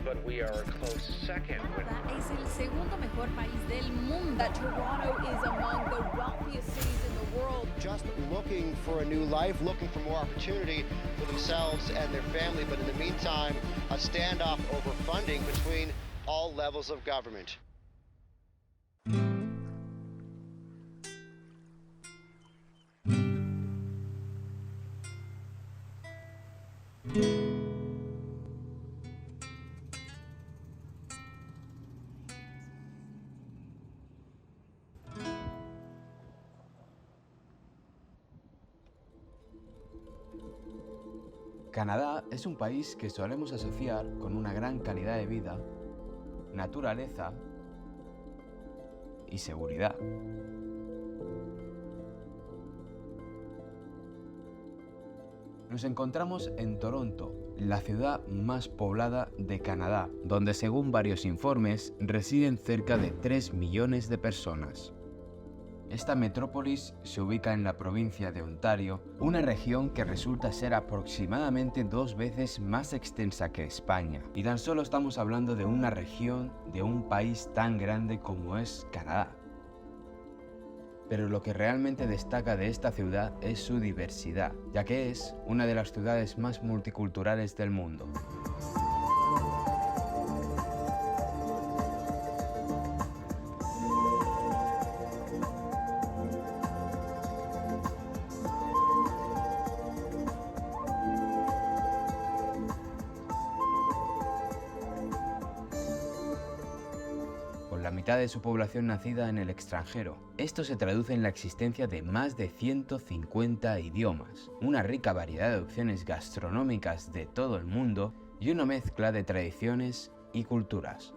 but we are a close second. Canadá es el segundo mejor país del mundo. Toronto is among the wealthiest cities in the world. Just looking for a new life, looking for more opportunity for themselves and their family, but in the meantime, a standoff over funding between all levels of government. Canadá es un país que solemos asociar con una gran calidad de vida, naturaleza y seguridad. Nos encontramos en Toronto, la ciudad más poblada de Canadá, donde según varios informes residen cerca de 3 millones de personas. Esta metrópolis se ubica en la provincia de Ontario, una región que resulta ser aproximadamente 2 veces más extensa que España. Y tan solo estamos hablando de una región de un país tan grande como es Canadá. Pero lo que realmente destaca de esta ciudad es su diversidad, ya que es una de las ciudades más multiculturales del mundo. La mitad de su población nacida en el extranjero. Esto se traduce en la existencia de más de 150 idiomas, una rica variedad de opciones gastronómicas de todo el mundo y una mezcla de tradiciones y culturas.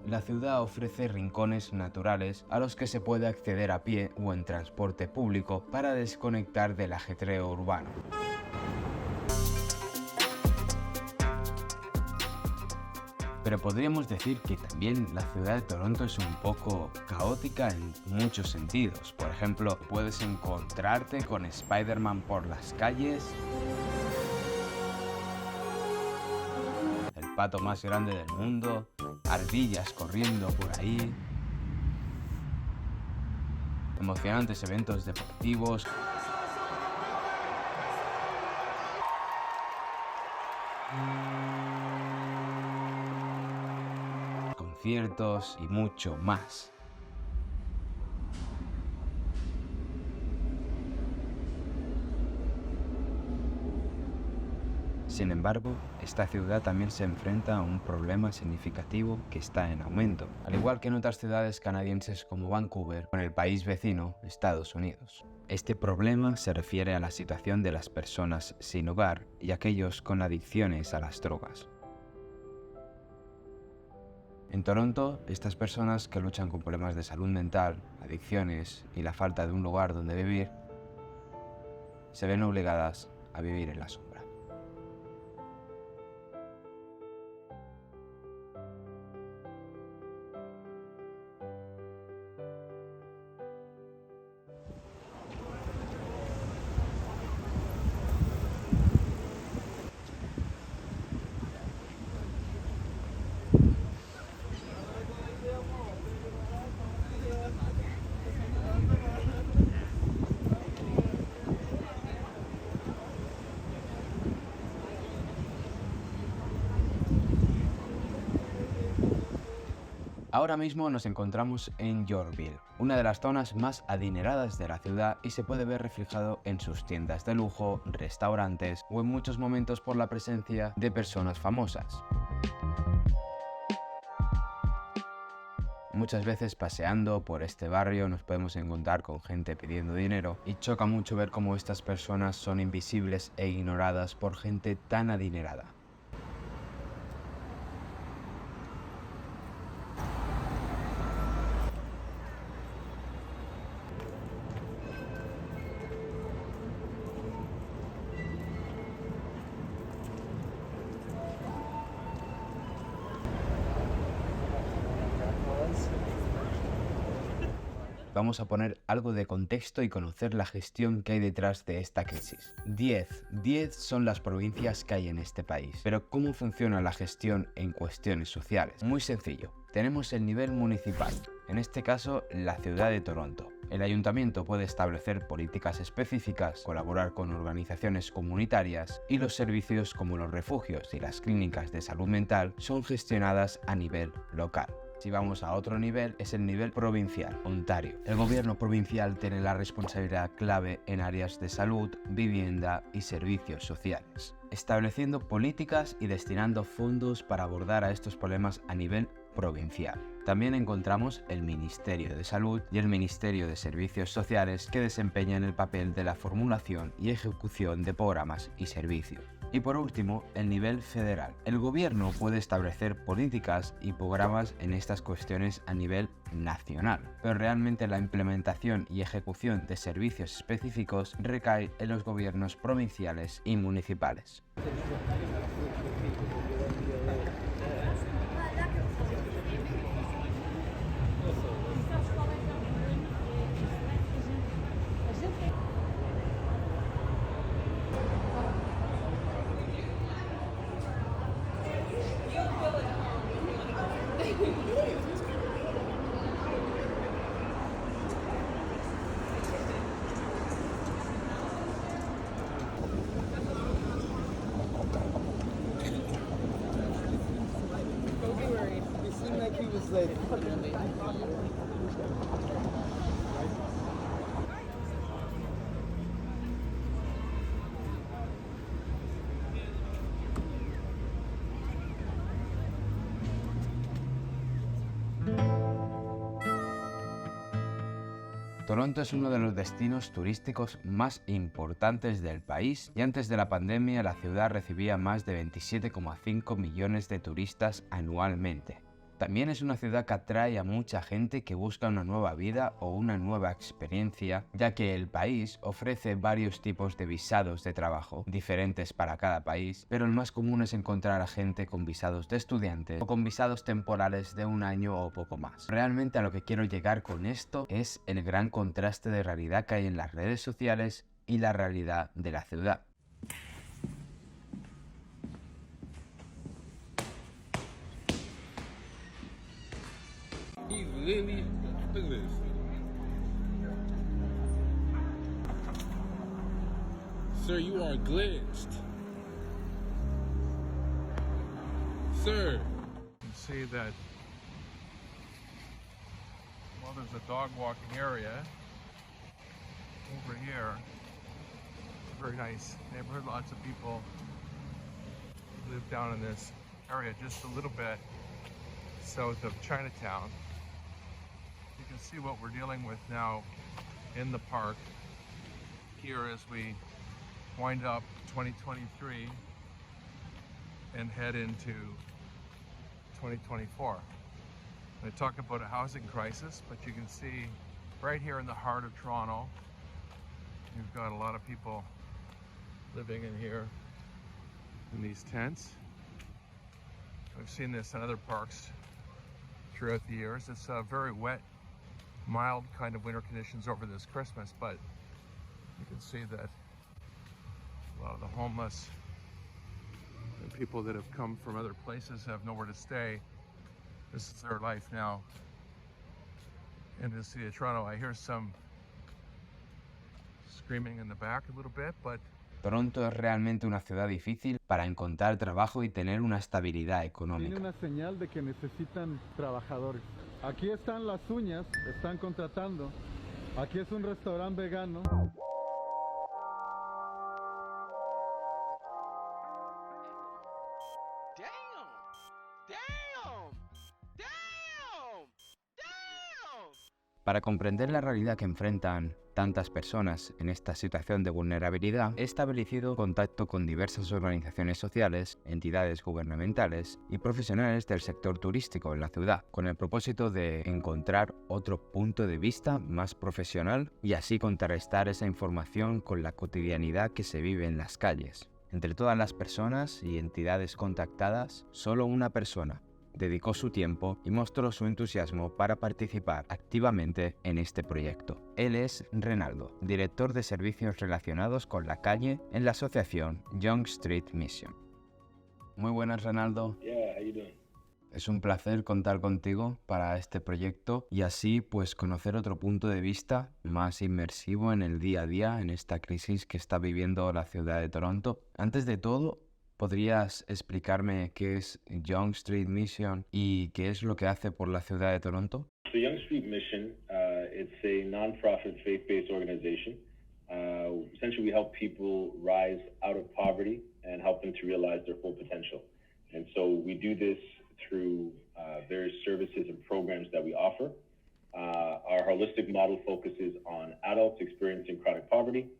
La ciudad ofrece rincones naturales a los que se puede acceder a pie o en transporte público para desconectar del ajetreo urbano. Pero podríamos decir que también la ciudad de Toronto es un poco caótica en muchos sentidos. Por ejemplo, puedes encontrarte con Spider-Man por las calles, el pato más grande del mundo, ardillas corriendo por ahí, emocionantes eventos deportivos, conciertos y mucho más. Sin embargo, esta ciudad también se enfrenta a un problema significativo que está en aumento, al igual que en otras ciudades canadienses como Vancouver o en el país vecino, Estados Unidos. Este problema se refiere a la situación de las personas sin hogar y aquellos con adicciones a las drogas. En Toronto, estas personas que luchan con problemas de salud mental, adicciones y la falta de un lugar donde vivir, se ven obligadas a vivir en la sombra. Ahora mismo nos encontramos en Yorkville, una de las zonas más adineradas de la ciudad y se puede ver reflejado en sus tiendas de lujo, restaurantes o en muchos momentos por la presencia de personas famosas. Muchas veces paseando por este barrio nos podemos encontrar con gente pidiendo dinero y choca mucho ver cómo estas personas son invisibles e ignoradas por gente tan adinerada. vamos a poner algo de contexto y conocer la gestión que hay detrás de esta crisis. 10 son las provincias que hay en este país. Pero ¿cómo funciona la gestión en cuestiones sociales? Muy sencillo. Tenemos el nivel municipal, en este caso la ciudad de Toronto. El ayuntamiento puede establecer políticas específicas, colaborar con organizaciones comunitarias y los servicios como los refugios y las clínicas de salud mental son gestionadas a nivel local. Si vamos a otro nivel, es el nivel provincial, Ontario. El gobierno provincial tiene la responsabilidad clave en áreas de salud, vivienda y servicios sociales, estableciendo políticas y destinando fondos para abordar a estos problemas a nivel provincial. También encontramos el Ministerio de Salud y el Ministerio de Servicios Sociales, que desempeñan el papel de la formulación y ejecución de programas y servicios. Y por último, el nivel federal. El gobierno puede establecer políticas y programas en estas cuestiones a nivel nacional, pero realmente la implementación y ejecución de servicios específicos recae en los gobiernos provinciales y municipales. Toronto es uno de los destinos turísticos más importantes del país y antes de la pandemia la ciudad recibía más de 27,5 millones de turistas anualmente. También es una ciudad que atrae a mucha gente que busca una nueva vida o una nueva experiencia, ya que el país ofrece varios tipos de visados de trabajo, diferentes para cada país, pero el más común es encontrar a gente con visados de estudiantes o con visados temporales de un año o poco más. Realmente a lo que quiero llegar con esto es el gran contraste de realidad que hay en las redes sociales y la realidad de la ciudad. He's literally, look at this. Sir, you are glitched. Sir. You can see that, well, there's a dog walking area over here. Very nice neighborhood, lots of people live down in this area just a little bit south of Chinatown. You can see what we're dealing with now in the park here as we wind up 2023 and head into 2024. I talk about a housing crisis, but you can see right here in the heart of Toronto, you've got a lot of people living in here in these tents. We've seen this in other parks throughout the years. It's very wet, mild kind of winter conditions over this Christmas, but you can see that a lot of the homeless and people that have come from other places have nowhere to stay. This is their life now in the city of Toronto. I hear some screaming in the back a little bit, but Toronto es realmente una ciudad difícil para encontrar trabajo y tener una estabilidad económica. Tiene una señal de que necesitan trabajadores. Aquí están las uñas, están contratando. Aquí es un restaurante vegano. Para comprender la realidad que enfrentan tantas personas en esta situación de vulnerabilidad, he establecido contacto con diversas organizaciones sociales, entidades gubernamentales y profesionales del sector turístico en la ciudad, con el propósito de encontrar otro punto de vista más profesional y así contrarrestar esa información con la cotidianidad que se vive en las calles. Entre todas las personas y entidades contactadas, solo una persona, dedicó su tiempo y mostró su entusiasmo para participar activamente en este proyecto. Él es Renaldo, director de servicios relacionados con la calle en la asociación Young Street Mission. Muy buenas, Renaldo. Yeah, how you doing? Es un placer contar contigo para este proyecto y así pues conocer otro punto de vista más inmersivo en el día a día, en esta crisis que está viviendo la ciudad de Toronto. Antes de todo, ¿podrías explicarme qué es Young Street Mission y qué es lo que hace por la ciudad de Toronto? So Young Street Mission, it's a non-profit faith-based organization. Essentially, we help people rise out of poverty and help them to realize their full potential. And so we do this through various services and programs that we offer. Our holistic model focuses on adults experiencing chronic poverty,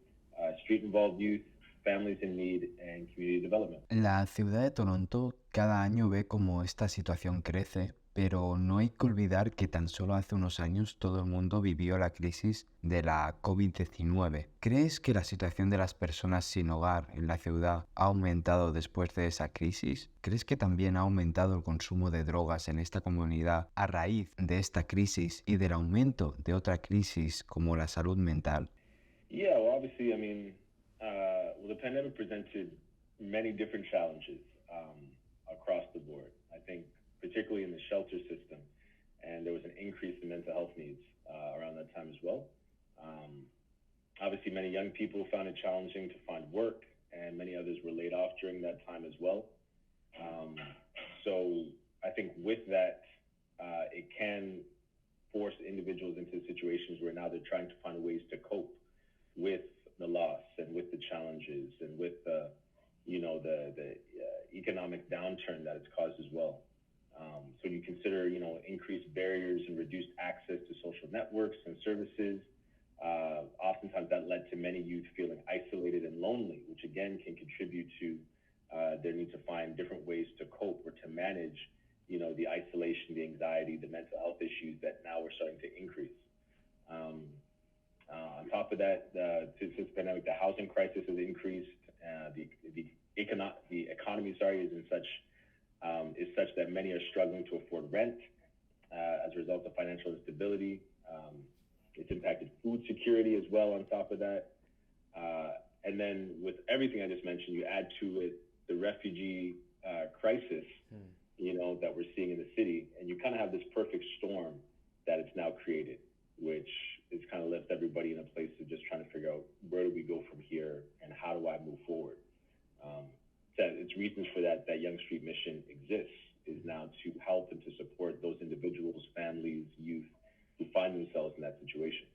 street-involved youth, families in need, and community development. La ciudad de Toronto cada año ve cómo esta situación crece, pero no hay que olvidar que tan solo hace unos años todo el mundo vivió la crisis de la COVID-19. ¿Crees que la situación de las personas sin hogar en la ciudad ha aumentado después de esa crisis? ¿Crees que también ha aumentado el consumo de drogas en esta comunidad a raíz de esta crisis y del aumento de otra crisis como la salud mental? Yeah, well, obviously, I mean, the pandemic presented many different challenges across the board. I think particularly in the shelter system, and there was an increase in mental health needs around that time as well. Obviously, many young people found it challenging to find work, and many others were laid off during that time as well. So I think with that, it can force individuals into situations where now they're trying to find ways to cope with the loss and with the challenges and with the economic downturn that it's caused as well. So you consider, increased barriers and reduced access to social networks and services. Oftentimes that led to many youth feeling isolated and lonely, which again can contribute to their need to find different ways to cope or to manage, the isolation, the anxiety, the mental health issues that now are starting to increase. On top of that, since the pandemic, the housing crisis has increased. The economy, is such that many are struggling to afford rent as a result of financial instability. It's impacted food security as well on top of that. And then with everything I just mentioned, you add to it the refugee crisis, that we're seeing in the city, and you kind of have this perfect storm that it's now created, which is kind of left everybody in a place of just trying to figure out where do we go from here and how do I move forward. It's reasons for that Young Street Mission exists, is now to help and to support those individuals, families, youth who find themselves in that situation.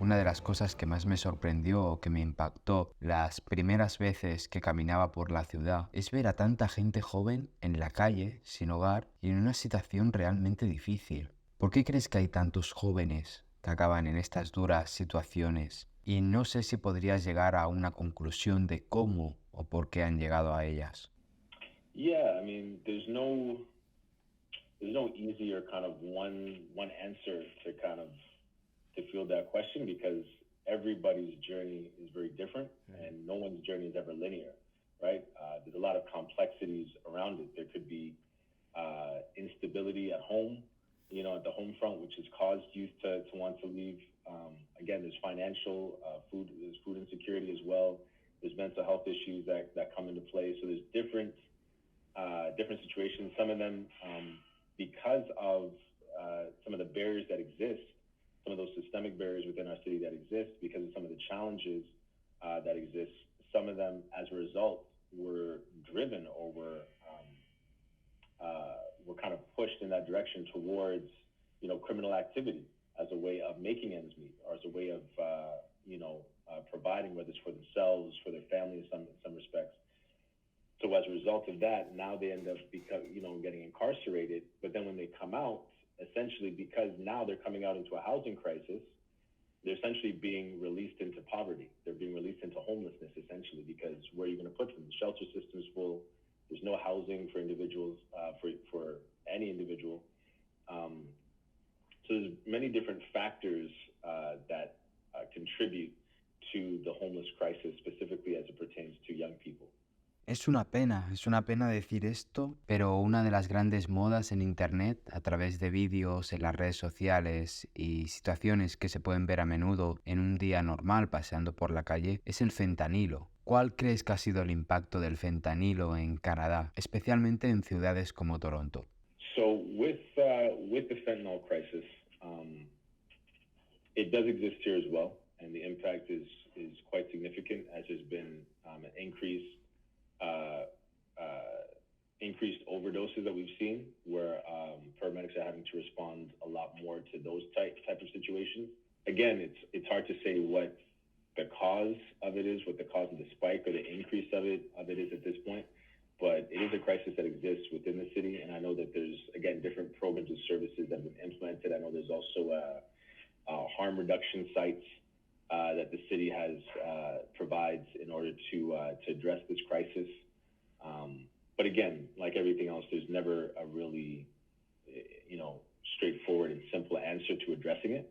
Una de las cosas que más me sorprendió o que me impactó las primeras veces que caminaba por la ciudad es ver a tanta gente joven en la calle, sin hogar y en una situación realmente difícil. ¿Por qué crees que hay tantos jóvenes que acaban en estas duras situaciones? Y no sé si podrías llegar a una conclusión de cómo o por qué han llegado a ellas. Yeah, I mean, there's no easy or kind of one answer to kind of to field that question, because everybody's journey is very different and no one's journey is ever linear, right? There's a lot of complexities around it. There could be instability at home, at the home front, which has caused youth to want to leave. Again, there's financial, there's food insecurity as well. There's mental health issues that come into play. So there's different situations. Some of them, because of some of the barriers that exist, some of those systemic barriers within our city that exist, because of some of the challenges that exist, some of them, as a result, were driven or were kind of pushed in that direction towards, criminal activity as a way of making ends meet, or as a way of, providing, whether it's for themselves, for their family in some respects. So as a result of that, now they end up getting incarcerated. But then when they come out, essentially, because now they're coming out into a housing crisis, they're essentially being released into poverty. They're being released into homelessness, essentially, because where are you going to put them? The shelter system's full. There's no housing for individuals, for any individual. So there's many different factors that contribute to the homeless crisis, specifically as it pertains to young people. Es una pena decir esto, pero una de las grandes modas en Internet, a través de vídeos, en las redes sociales y situaciones que se pueden ver a menudo en un día normal paseando por la calle, es el fentanilo. ¿Cuál crees que ha sido el impacto del fentanilo en Canadá, especialmente en ciudades como Toronto? So with the fentanyl crisis, it does exist here as well, and the impact is quite significant, as there's been an increased overdoses that we've seen, where paramedics are having to respond a lot more to those type of situations. Again, it's hard to say what the cause of it is, what the cause of the spike or the increase of it is at this point, but it is a crisis that exists within the city, and I know that there's, again, different programs and services that have been implemented. I know there's also harm reduction sites that the city has provides in order to address this crisis. But again, like everything else, there's never a really, straightforward and simple answer to addressing it.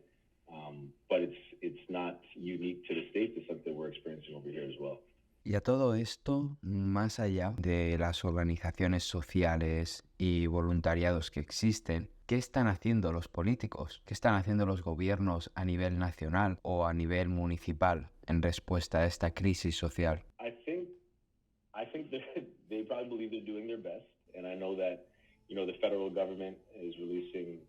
But it's not unique to the States. It's something we're experiencing over here as well. Y a todo esto, más allá de las organizaciones sociales y voluntariados que existen, ¿qué están haciendo los políticos? ¿Qué están haciendo los gobiernos a nivel nacional o a nivel municipal en respuesta a esta crisis social? I think that they probably believe they're doing their best, and I know that the federal government is releasing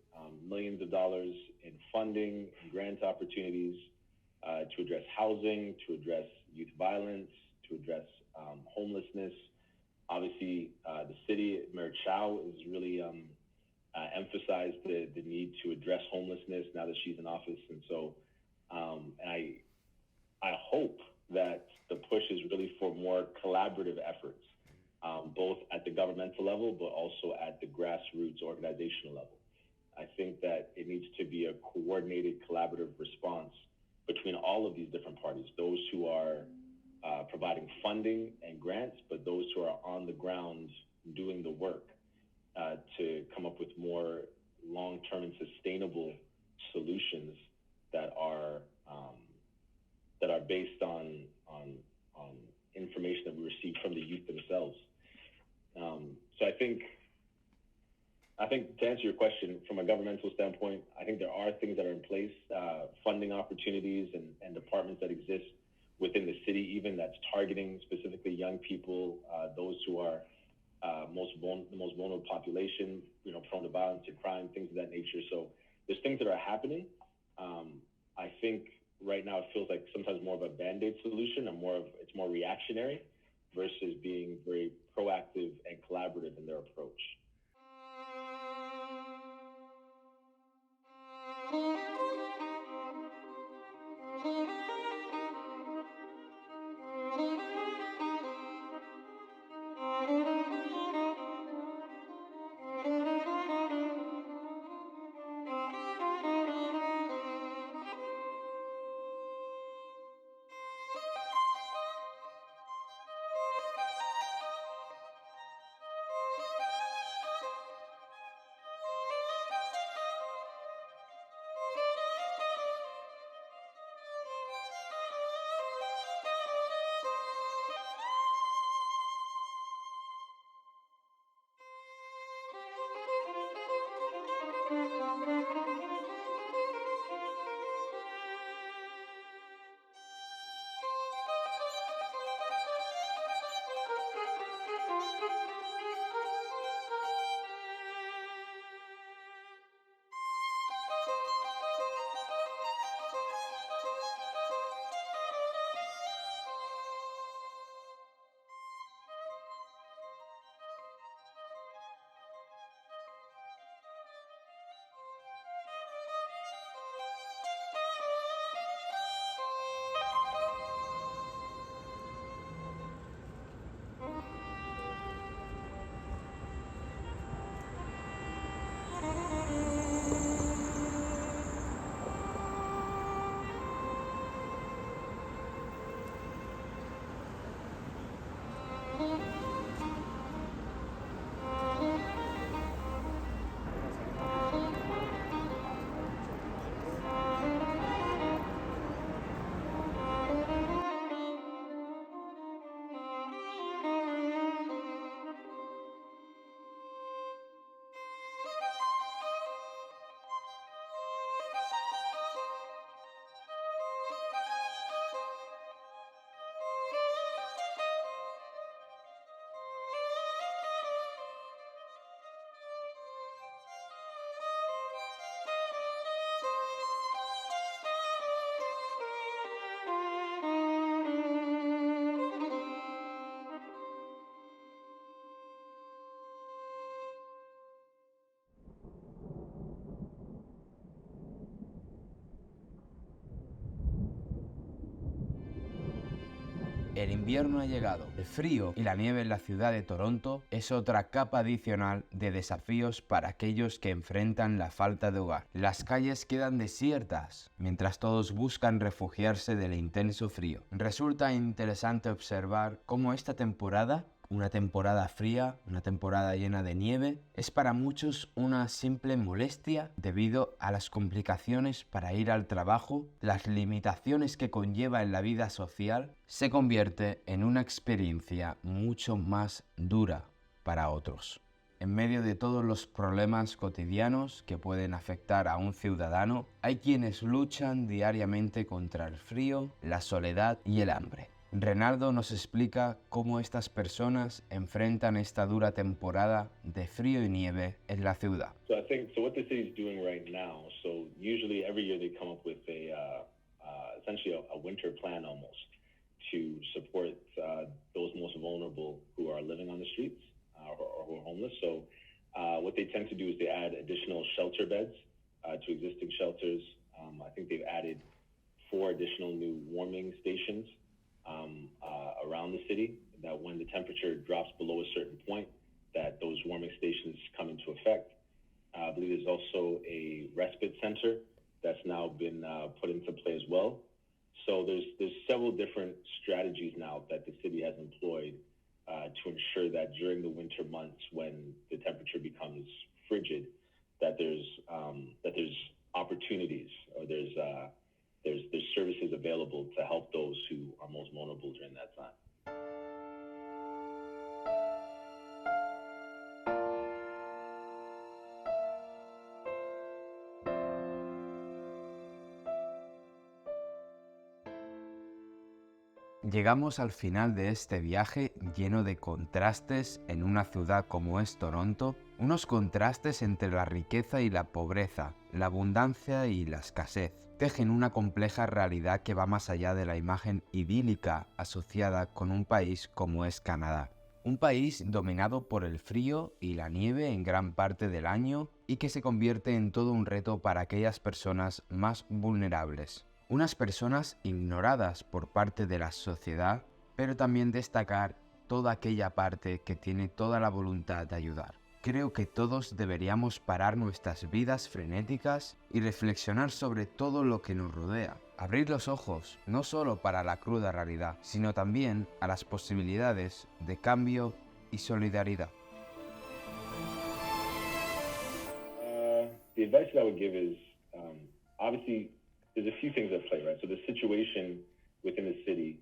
millions of dollars in funding and grant opportunities to address housing, to address youth violence, to address homelessness. Obviously, the city, Mayor Chow, has really emphasized the need to address homelessness now that she's in office, and so and I hope that the push is really for more collaborative efforts, both at the governmental level, but also at the grassroots organizational level. I think that it needs to be a coordinated, collaborative response between all of these different parties, those who are providing funding and grants, but those who are on the ground doing the work to come up with more long-term and sustainable solutions that are based on information that we receive from the youth themselves. So I think to answer your question, from a governmental standpoint, I think there are things that are in place, funding opportunities and departments that exist within the city, even that's targeting specifically young people, those who are the most vulnerable population, prone to violence and crime, things of that nature. So there's things that are happening. I think right now it feels like sometimes more of a Band-Aid solution, and it's more reactionary versus being very proactive and collaborative in their approach. El invierno ha llegado. El frío y la nieve en la ciudad de Toronto es otra capa adicional de desafíos para aquellos que enfrentan la falta de hogar. Las calles quedan desiertas mientras todos buscan refugiarse del intenso frío. Resulta interesante observar cómo esta temporada, una temporada fría, una temporada llena de nieve, es para muchos una simple molestia debido a las complicaciones para ir al trabajo, las limitaciones que conlleva en la vida social, se convierte en una experiencia mucho más dura para otros. En medio de todos los problemas cotidianos que pueden afectar a un ciudadano, hay quienes luchan diariamente contra el frío, la soledad y el hambre. Renaldo nos explica cómo estas personas enfrentan esta dura temporada de frío y nieve en la ciudad. So I think what the city is doing right now. So usually every year they come up with essentially a winter plan almost to support those most vulnerable who are living on the streets or who are homeless. So what they tend to do is they add additional shelter beds to existing shelters. I think they've added 4 additional new warming stations around the city, that when the temperature drops below a certain point, that those warming stations come into effect. I believe there's also a respite center that's now been put into play as well. So there's several different strategies now that the city has employed to ensure that during the winter months when the temperature becomes frigid, that there's opportunities, or there's services available to help those who are most vulnerable during that time. Llegamos al final de este viaje lleno de contrastes en una ciudad como es Toronto, unos contrastes entre la riqueza y la pobreza, la abundancia y la escasez. Tejen una compleja realidad que va más allá de la imagen idílica asociada con un país como es Canadá. Un país dominado por el frío y la nieve en gran parte del año y que se convierte en todo un reto para aquellas personas más vulnerables. Unas personas ignoradas por parte de la sociedad, pero también destacar toda aquella parte que tiene toda la voluntad de ayudar. Creo que todos deberíamos parar nuestras vidas frenéticas y reflexionar sobre todo lo que nos rodea. Abrir los ojos, no solo para la cruda realidad, sino también a las posibilidades de cambio y solidaridad. The advice that I would give is, obviously, there's a few things at play, right? So the situation within the city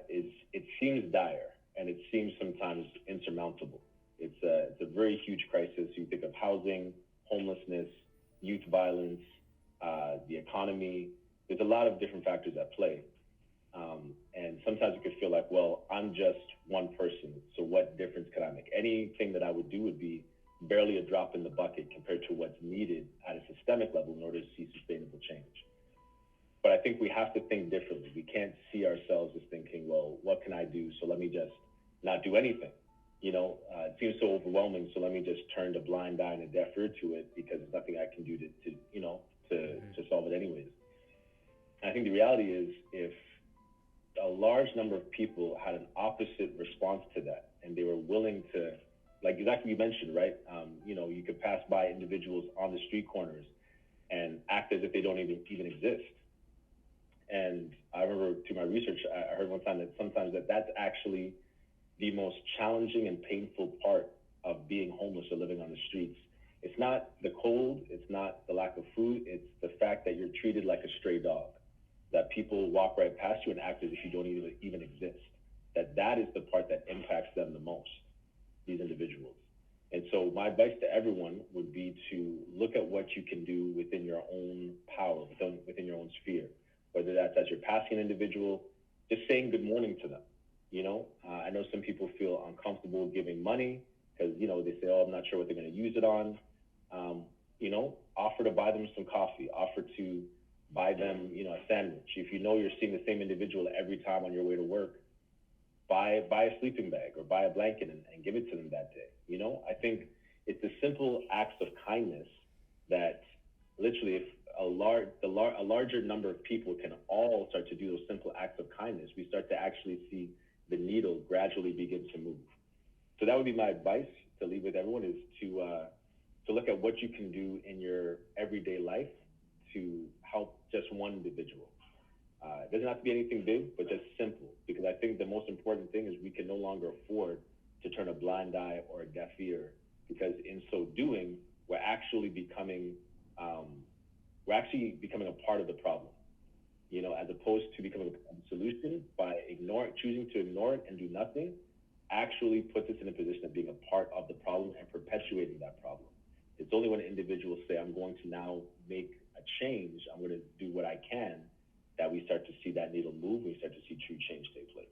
it seems dire, and it seems sometimes insurmountable. It's a very huge crisis. You think of housing, homelessness, youth violence, the economy. There's a lot of different factors at play. And sometimes it could feel like, well, I'm just one person, so what difference could I make? Anything that I would do would be barely a drop in the bucket compared to what's needed at a systemic level in order to see sustainable change. But I think we have to think differently. We can't see ourselves as thinking, well, what can I do? So let me just not do anything. You know, it seems so overwhelming, so let me just turn a blind eye and a deaf ear to it because there's nothing I can do to solve it anyways. And I think the reality is, if a large number of people had an opposite response to that, and they were willing to, like exactly you mentioned, right? You could pass by individuals on the street corners and act as if they don't even exist. And I remember through my research, I heard one time that sometimes that's actually the most challenging and painful part of being homeless or living on the streets. It's not the cold, it's not the lack of food, it's the fact that you're treated like a stray dog, that people walk right past you and act as if you don't even exist. That is the part that impacts them the most, these individuals. And so my advice to everyone would be to look at what you can do within your own power, within your own sphere, whether that's as you're passing an individual, just saying good morning to them. I know some people feel uncomfortable giving money because, they say, oh, I'm not sure what they're going to use it on. Offer to buy them some coffee, offer to buy them, a sandwich. If you know you're seeing the same individual every time on your way to work, buy a sleeping bag or buy a blanket and give it to them that day. I think it's the simple acts of kindness that literally, if a a larger number of people can all start to do those simple acts of kindness, we start to actually see the needle gradually begin to move. So that would be my advice to leave with everyone, is to look at what you can do in your everyday life to help just one individual. It doesn't have to be anything big, but just simple, because I think the most important thing is we can no longer afford to turn a blind eye or a deaf ear, because in so doing, we're actually becoming a part of the problem, you know, as opposed to becoming a solution. By choosing to ignore it and do nothing actually puts us in a position of being a part of the problem and perpetuating that problem. It's only when individuals say, I'm going to now make a change, I'm going to do what I can, that we start to see that needle move, we start to see true change take place.